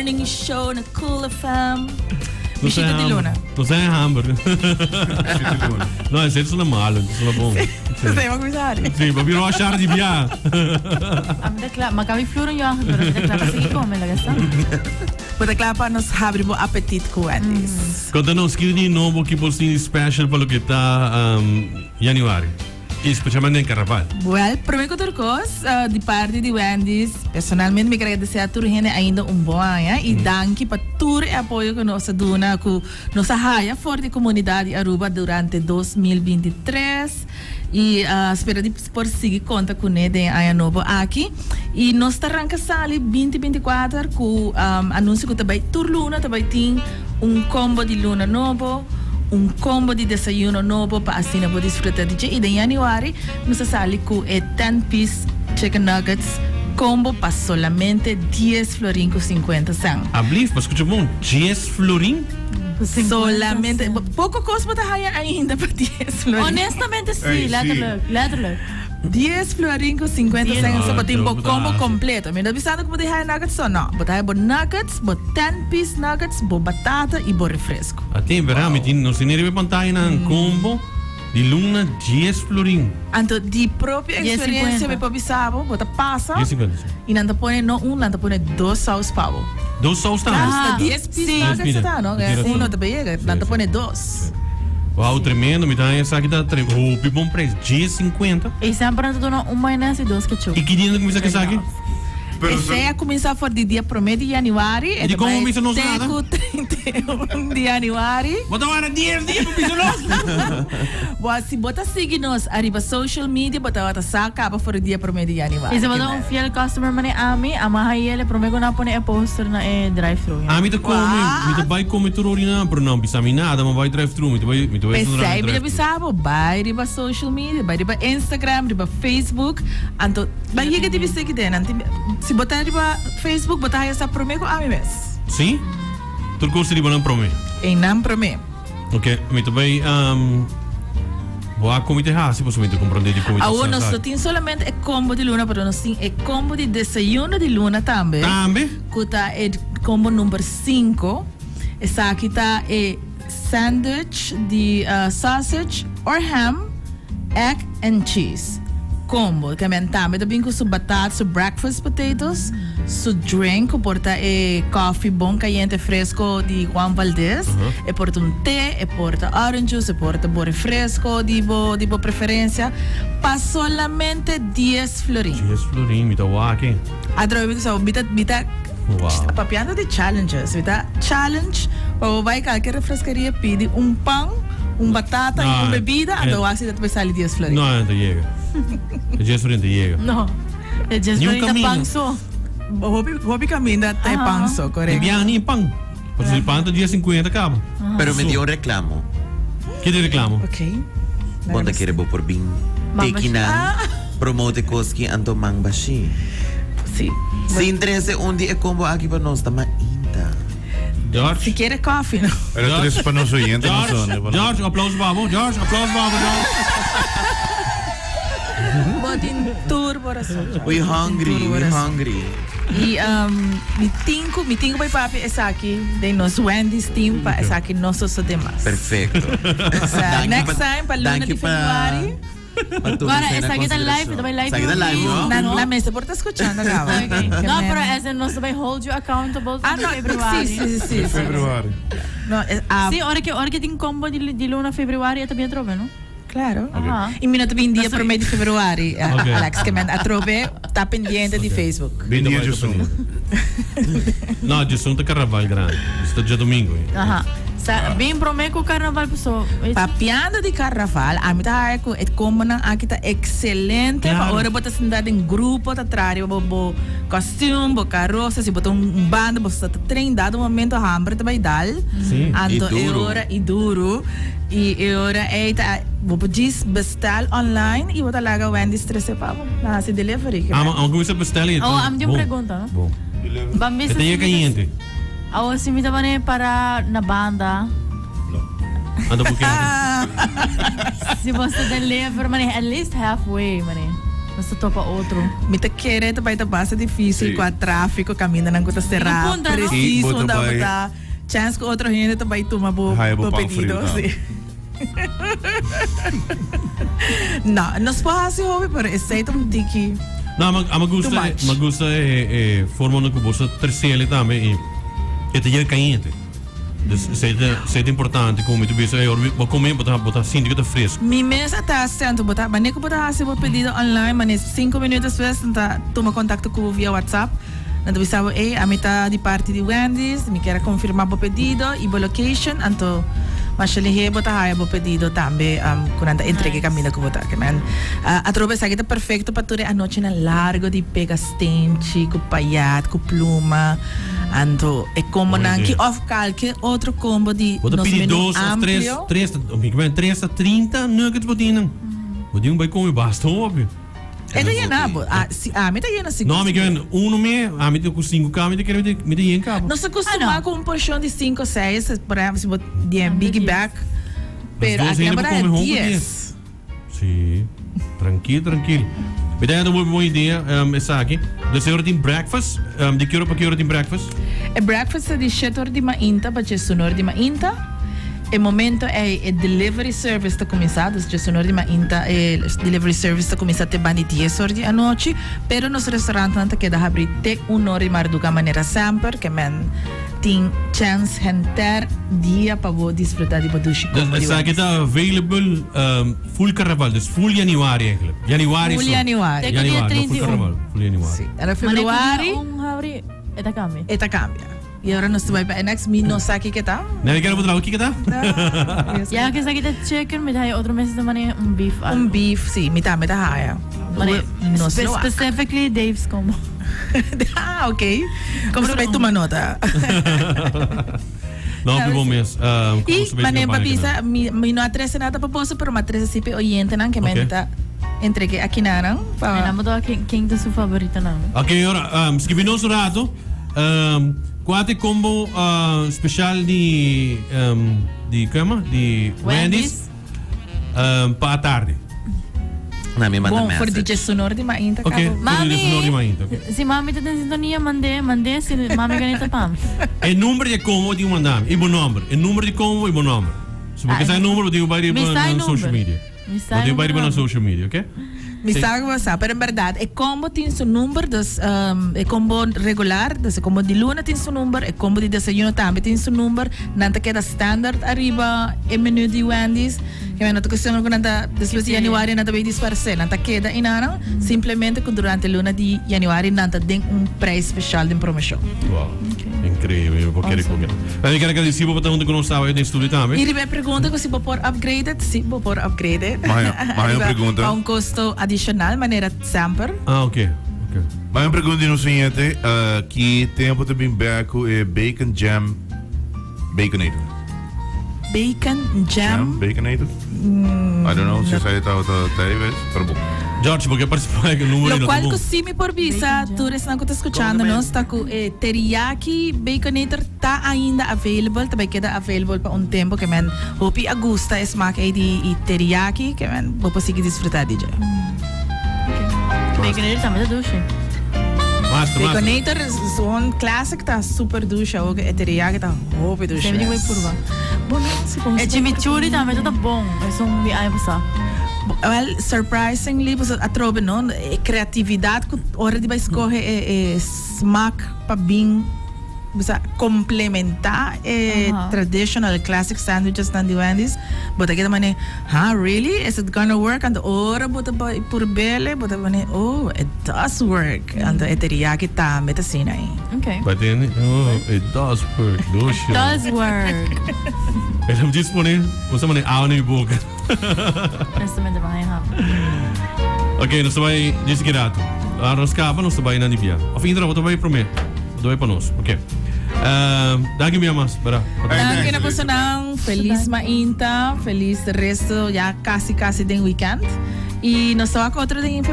morning show na Cool FM. Visita di Luna. Non sei hamburger. No, è senza una male, sono buono. Sei mag-commissari. Sì, ma vi lasciare di via. Ma kami floren yung pero dekla sige ko may lagasa. Pagkaklapa nos habri mo appetit ko Wendy's. Quando non scrivi novo che posti special per lo che sta Januari. E specialmente in Carnaval. Well, primeiro que turcos, de parte de Wendy's, personalmente me quero agradecer a turhene ainda bom ano e danke para todo o apoio que nós dona com nossa raia forte comunidade Aruba durante 2023 e espero de por seguir conta com ele em ano novo aqui e nós arranca sali 2024 com anúncio que também tur luna também tem combo de luna novo. Combo de desayuno novo para assim não desfrutar de e em januário nos sali com 10-piece chicken nuggets combo para solamente 10 florin com 50 cents. Ablief, mas escuta bom, 10 florin? Solamente, pouco custa para ainda para 10 florin. Honestamente sim, letterlijk. 10 florin com 50 cents só para ter combo completo. Mas não precisa como de high nuggets só não. Botar nuggets, 10-piece nuggets, batata e refresco. Até veramente não se neve pantalla na combo de luna 10 florin. Então, de própria experiência, me pode saber, bota passa. 10,50. E não te põe não não te põe 2 saus pavo. 2 saus tá? 10 pieces nuggets tá, não? Uno te pega, não te põe 2. Uau, tremendo, me dá essa aqui dá roupa bom preço, 10,50. E sempre tu dona maionese e 2 ketchup. E que dia começa que aqui? Esse é começar for de dia 1 de januário. E de como começa nos nada? 31 de januário. Bota agora 10 dias para pisar nós. Boa, se bota seguir nós arriba social media, bota outra saca para for dia 1 de januário. E se bota fiel customer mane ami, amahay ele promego na pone poster na drive-thru. Ah, me te come, me te vai comer tudo orina, pero não pisa nada, mas vai drive-thru, me te vai pensar, me te sabe, vai arriba social media, vai arriba Instagram, arriba Facebook, anto, vai que te viste que den, se botar arriba Facebook, botar essa promego ami mes. Sim? Tu gosta de botar prome? Em não prome. Ok, me te vai boa comida rápido, se você compreender de comida. Ah, nós não tem somente o combo de luna, mas nós tem o combo de desayuno de luna também. Também? Que tá o combo número 5. Essa aqui tá é sandwich de sausage or ham, egg and cheese. Combo, que também também com su batata, su breakfast potatoes, su drink, porta coffee bom caliente fresco de Juan Valdez, e porta té, e porta orange juice, e porta refresco de bo preferência, para solamente 10 florin. 10 florin, me dá o aqui. Adoro so bita papiando de challenges, bita challenge, para vai qualquer refrescaria pede pão, batata e uma bebida, então assim deve sair 10 florin. Não, não chega. 10 florin não chega. No. É 10 florin na pangso. Hobby caminho até pangso, correto? Biar nem pão. Porque se pão tá 10,50 acaba. Pero me dio un reclamo. Que te reclamo? Ok. Bonda quiere bo por bin. Tekinan. Promote koski anto mangbashi. Sim. Se interessa onde é combo aqui para nós também ainda. George? Se quer coffee, não? Pero tú eres para nos oyentes, no son. George, aplausos para George, aplausos para Botin turbo razão. We hungry. E mi tingo by papi essa aqui, de nos Wendy's team pa essa aqui nossos demais. Perfecto. Next time para luna de Februário. Agora, essa aqui tá live, também live. Essa aqui tá live, no? Na mesa, por tá escutando agora. Okay. No, pero essa nós vai hold you accountable para Februário. De Februário. Sim, hora que tem combo de luna Februário também trove, não? Claro. Okay. E minuto bem dia 1 de feveruário, Alex, que a trove tá pendente de Facebook. Bem dia, Jusum. Não, Jusum tá carnaval grande. Isso tá dia domingo. Aha. Bem prometo o carnaval pessoal. Papiando de carnaval, a mim tá com é como na aqui tá excelente. Para hora botar sentar em grupo, tá trário, bo costume, bo carroça, se botar banda, você tá treinado momento hambre também dá. Sim. Anto é hora e duro. E é hora é tá vou diz bestel online e botar lá Wendy's 13 pavo. Na se delivery. Ang começar a bestar ali. Oh, am yung pergunta. Bom. Bambis. Ito yung kayente. Awo si Mita Mane para na banda. Ano po kaya? Si você deliver Mane at least halfway Mane. Nasa topa outro. Mita querer também tá bastante difícil Sim. com o tráfico, caminho não conta cerrar. punta, no? Preciso, Sim, onde bota botar. Chance que outro gente também toma bo Haya bo pang pedido. frito. Sim. Não, não se pode assim, hobby, pero esse é um tiki. Não, mas Too gusta formando que você terceira também e te é caliente. Isso é importante como tu pensa, vou comer, botar sinto que tá fresco. Mi mes até sento botar, mas nem que botar assim bo pedido online, mas 5 minutos depois tá toma contato com via WhatsApp. Nanto bisabo, a mim tá de parte de Wendy's, me quer confirmar bo pedido e bo location, anto mas ele bota haya bo pedido também quando anda entregue caminho que botar que man a trobe sa kita perfeito para ture a noite na largo de pega stente com paiat com pluma anto é como Boa nan ideia. que off calque outro combo de Bota nosso pedir menu 2 ou amplo 3 a 30 nuggets botinang. Botinang vai comer basta, óbvio. é daí nabo me tá yendo assim Não, amiga, me com 5 camas, me quero ir em cabo. não se acostuma com um porção de 5 6 por exemplo se botar big bag pero As duas aqui ainda agora é vão comer 10 Sim, tranquilo. Me dá uma boa ideia, essa aqui. De que hora tem breakfast? De que hora para que hora tem breakfast? é breakfast de 7 de mainta para 10 de mainta. O momento é delivery service está começado, de 10 de mainta, delivery service está começado até 10 horas da noite, pero nos restaurantes não queda abrir até 1 hora e marduca maneira sempre, que man tem chance enter dia para você desfrutar de badushi como Essa aqui está available full carnaval, dus full januari eigenlijk. Januari Full zo. Januari. Teka, dia Januari, no full 31. carnaval. Full januari. Sim, era Februari. februário, Ang hari. Eta kami. eta cambia. E agora nós vai para next me não sabe que tá. Nee, ik heb het ook kita. Ya kasi kita chicken, may tayo outro meses naman eh, beef. Beef, sim, me tá haya. No slow. Specifically Dave's combo. Ok. Como você vai tomar nota? Nou, op dit moment. E, mas nem papisa, me não atrasa nada para você, pero me atrasa sempre oyente não que me Ok. tá entregue aqui não. Ay, namo daw king to su favorito namin. Oké, ora, scrivi nostro rato. Quate combo special di come? Di Wendy's. Pa tarde. Na me manda Bom, for message. DJ sonoro de mainta, Oké, cabo. Mami! sonori mainto. Okay. Si mami ta din sintonia, mande, si mami ganito pam. E numero di combo di mandami, e buon numero. E numero di combo e buon numero. Se perché sai il numero, devo vai Mi sai na social numero. media. Mi sai Devo vai numero. na social media, ok? Me sabe você, pero en verdad, é combo tem seu número, é combo regular, é combo de luna tem seu número, é combo de desayuno também tem seu número, nanta queda standard arriba, é menu de Wendy's, que nanta questão que nanta depois de januário nanta vai disfarçar, nanta queda inana, simplesmente que durante a luna de januário nanta tem preço especial de promoção. Wow. Incredibile, qualquer coisa. Eu quero agradecer por todo mundo que não estava aí no estúdio também. E ele pergunta se vou pôr upgraded, sim, vou pôr upgraded. Mas eu pergunto. A custo adicional, maneira sempre. Ah, ok. Mas eu pergunto no seguinte, que tempo também beco é bacon jam baconator. Bacon, jam. Baconator? I don't know, se sai tal vez, pero bom. George, porque participar com o número Lo e qual não que sim me por visa, tu não está escutando, não está com teriyaki baconator está ainda available, também queda available para tempo que man hopi agusta es smaak aí de teriyaki que man vou conseguir desfrutar de já. Baconator também ta dushi. Master. Baconator é um clássico, tá super ducha, o teriyaki tá hopi ducha. Sempre ko ipurva. Bom, se como E chimichurri também ta bom. É um bi ay basa. Well, surprisingly, você atrobe não, criatividade que hora de vai escolher smaak para bem, você complementar traditional classic sandwiches na de Wendy's, bota aqui também, really? Is it gonna work? And hora bota por bele, bota também, oh, it does work. And teriyaki tá meta assim aí. Okay. But then, oh, it does work. Does work. Ele não disponível. Você mandei áudio na boca. Honestamente, mga hap. Ok, nós vai desgirado. A nós capa, nós vai na Nibia. Ao fim da vai para mim. Vai para nós. Ok. Daqui minha mas, para. Danke na po sa nang feliz mainta, feliz resto, ya casi de weekend. E nós estamos com outro dia em